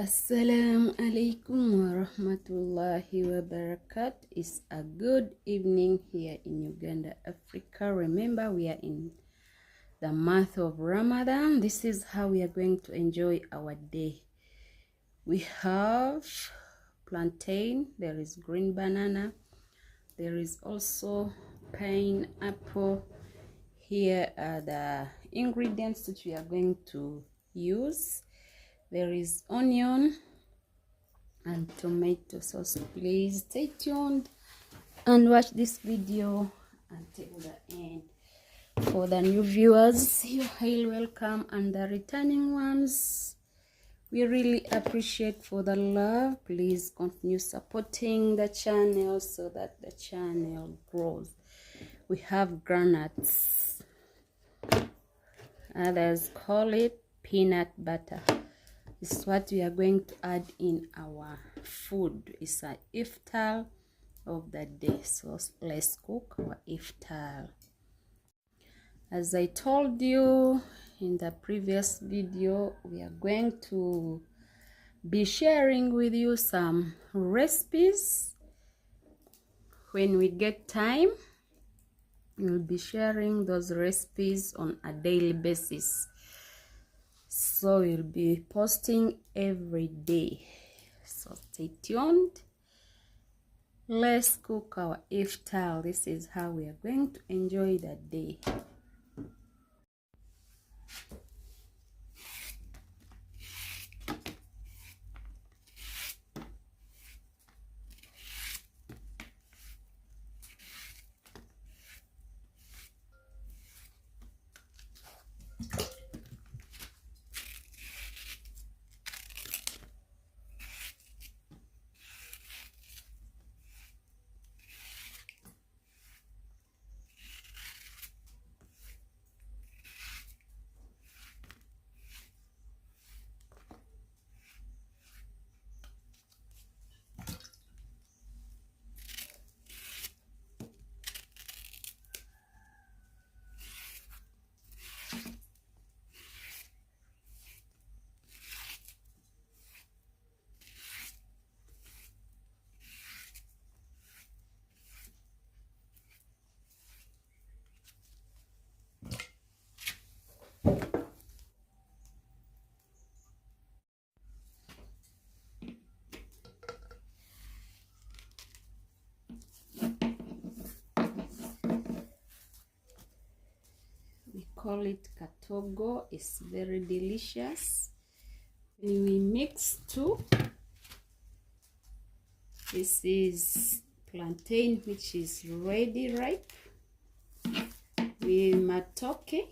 Assalamu alaikum wa rahmatullahi wa barakat. It's a good evening here in Uganda, Africa. Remember, we are in the month of Ramadan. This is how we are going to enjoy our day. We have plantain, there is green banana, there is also pineapple. Here are the ingredients that we are going to use. There is onion and tomato sauce. Please stay tuned and watch this video until the end. For the new viewers, you're highly welcome, and the returning ones, we really appreciate for the love. Please continue supporting the channel so that the channel grows. We have granuts, others call it peanut butter. This is what we are going to add in our food. It's an iftar of the day. So let's cook our iftar. As I told you in the previous video, we are going to be sharing with you some recipes. When we get time, we'll be sharing those recipes on a daily basis. So we'll be posting every day. So stay tuned. Let's cook our iftar. This is how we are going to enjoy the day. We call it katogo. It's very delicious. When we mix two, this is plantain which is ready ripe, with matoke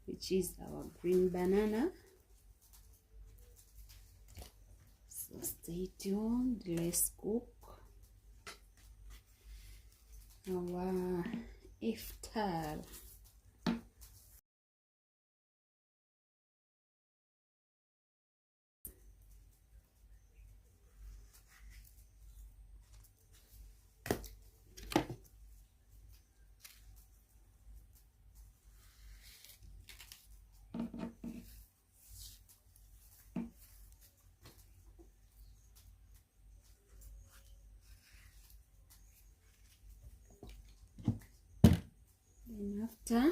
which is our green banana. So stay tuned. Let's cook our iftar. And after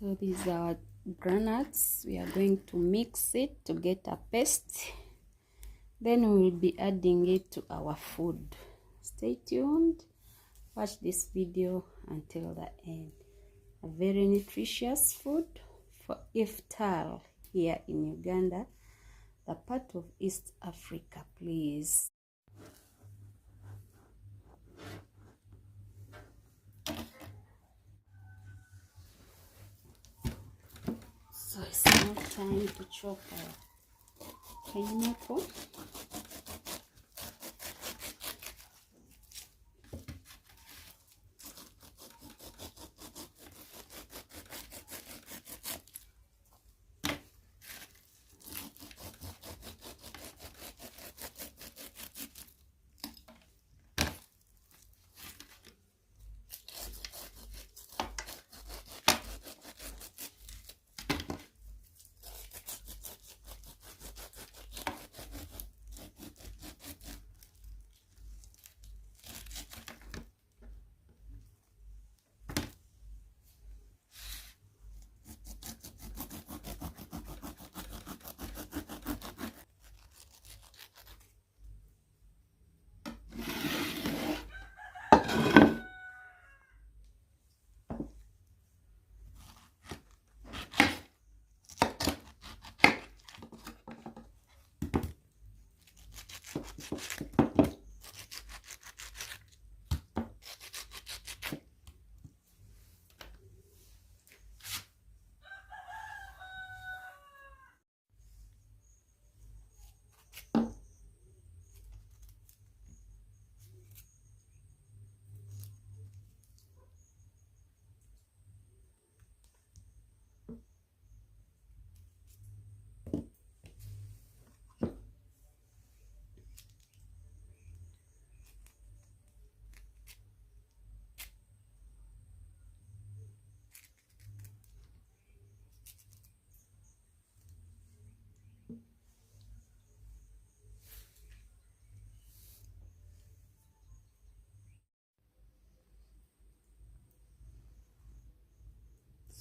So these are our granules. We are going to mix it to get a paste. Then we will be adding it to our food. Stay tuned. Watch this video until the end. A very nutritious food for iftar here in Uganda, the part of East Africa, please. So it's now time to chop our pineapple.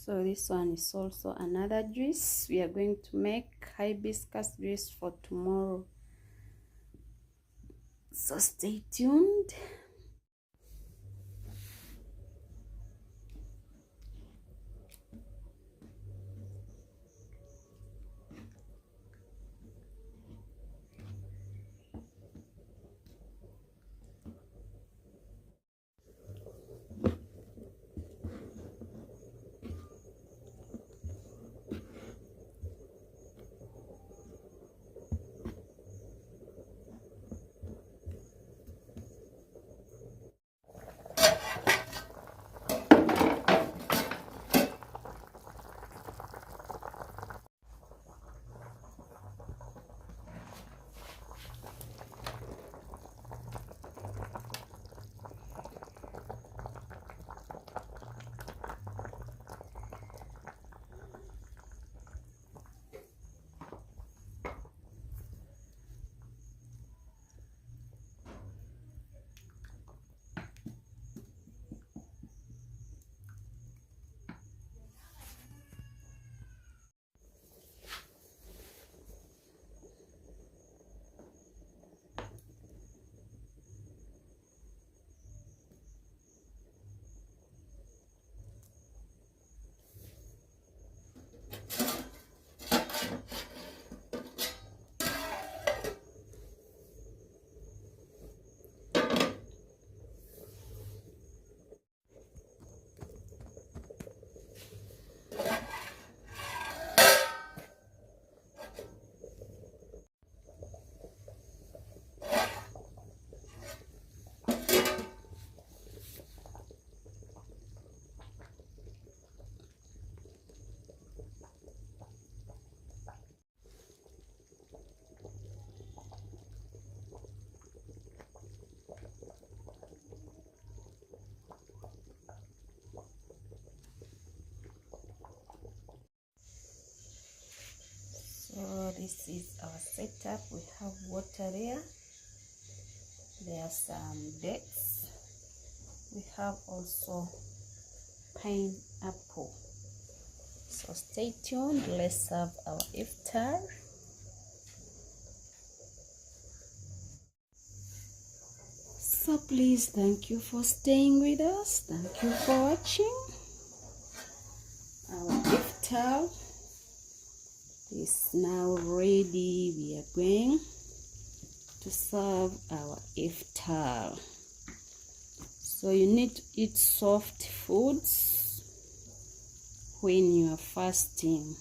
So this one is also another juice. We are going to make hibiscus juice for tomorrow. So stay tuned. So this is our setup. We have water there. There are some dates. We have also pineapple. So stay tuned. Let's have our iftar. So please, thank you for staying with us. Thank you for watching. Our iftar is now ready. We are going to serve our iftar. So you need to eat soft foods when you are fasting.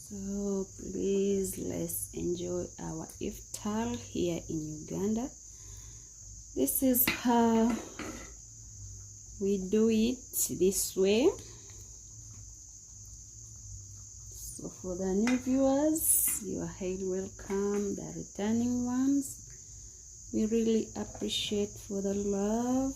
So please, let's enjoy our iftar here in Uganda. This is how we do it, this way. So for the new viewers, you are highly welcome. The returning ones, we really appreciate for the love.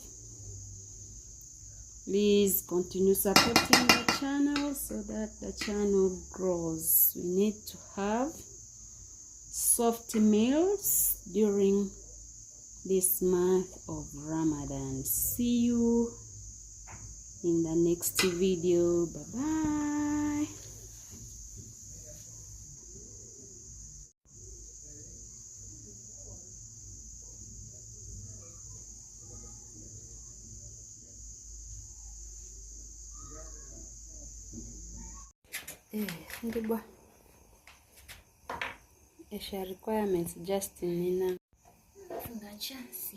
Please continue supporting the channel so that the channel grows. We need to have soft meals during this month of Ramadan. See you in the next video. Bye bye. Ndibwa esha requirements just nina chance